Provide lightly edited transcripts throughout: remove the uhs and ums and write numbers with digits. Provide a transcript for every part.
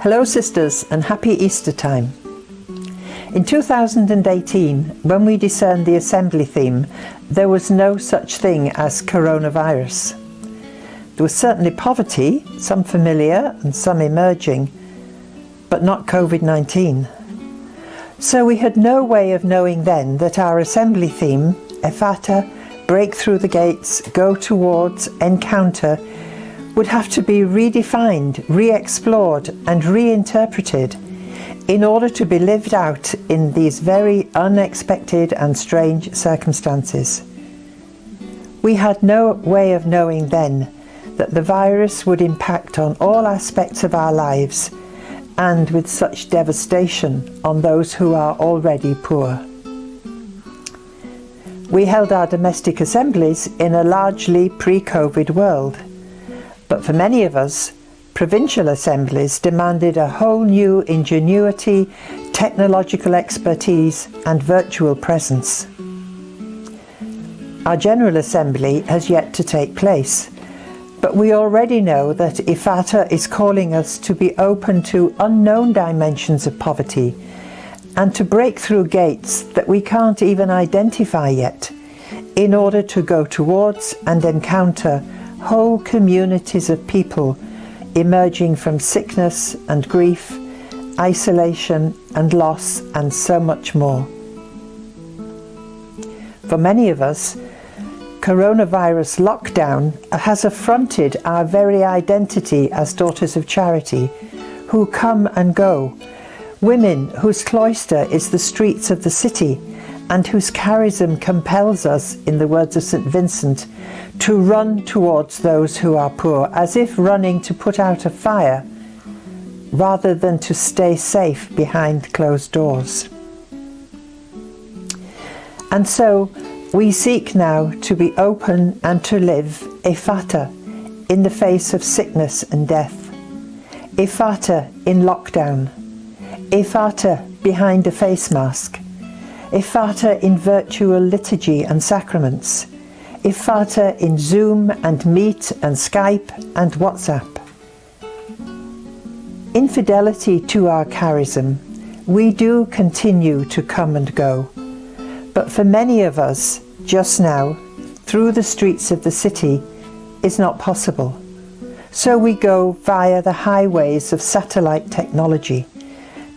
Hello sisters, and happy Easter time. In 2018, when we discerned the assembly theme, there was no such thing as coronavirus. There was certainly poverty, some familiar and some emerging, but not COVID-19. So we had no way of knowing then that our assembly theme, Ephata, break through the gates, go towards, encounter, would have to be redefined, re-explored and reinterpreted in order to be lived out in these very unexpected and strange circumstances. We had no way of knowing then that the virus would impact on all aspects of our lives and with such devastation on those who are already poor. We held our domestic assemblies in a largely pre-COVID world. But for many of us, provincial assemblies demanded a whole new ingenuity, technological expertise and virtual presence. Our General Assembly has yet to take place, but we already know that Ephata is calling us to be open to unknown dimensions of poverty and to break through gates that we can't even identify yet in order to go towards and encounter whole communities of people emerging from sickness and grief, isolation and loss and so much more. For many of us, coronavirus lockdown has affronted our very identity as daughters of charity, who come and go, women whose cloister is the streets of the city and whose charism compels us, in the words of St. Vincent, to run towards those who are poor, as if running to put out a fire, rather than to stay safe behind closed doors. And so we seek now to be open and to live Ephata in the face of sickness and death, Ephata in lockdown, Ephata behind a face mask, Ephata in virtual liturgy and sacraments, Ephata in Zoom and Meet and Skype and WhatsApp. In fidelity to our charism, we do continue to come and go, but for many of us, just now, through the streets of the city is not possible. So we go via the highways of satellite technology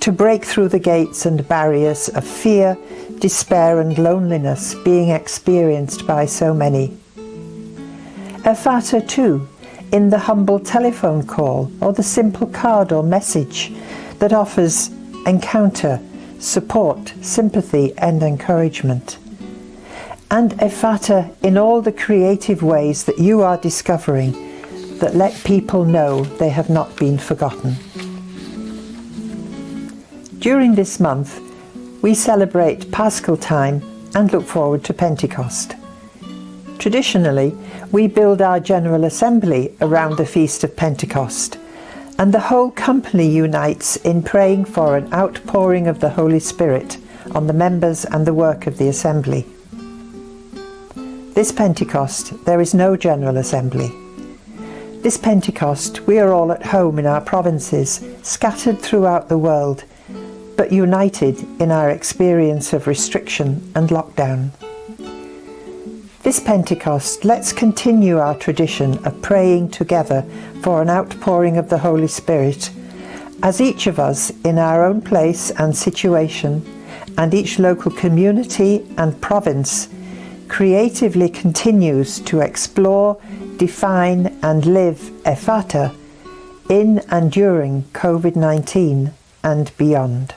to break through the gates and barriers of fear, despair and loneliness being experienced by so many. Ephata too, in the humble telephone call or the simple card or message that offers encounter, support, sympathy and encouragement. And Ephata in all the creative ways that you are discovering that let people know they have not been forgotten. During this month, we celebrate Paschal time and look forward to Pentecost. Traditionally, we build our General Assembly around the Feast of Pentecost, and the whole company unites in praying for an outpouring of the Holy Spirit on the members and the work of the Assembly. This Pentecost, there is no General Assembly. This Pentecost, we are all at home in our provinces, scattered throughout the world, but united in our experience of restriction and lockdown. This Pentecost, let's continue our tradition of praying together for an outpouring of the Holy Spirit, as each of us in our own place and situation, and each local community and province creatively continues to explore, define and live Ephata in and during COVID-19 and beyond.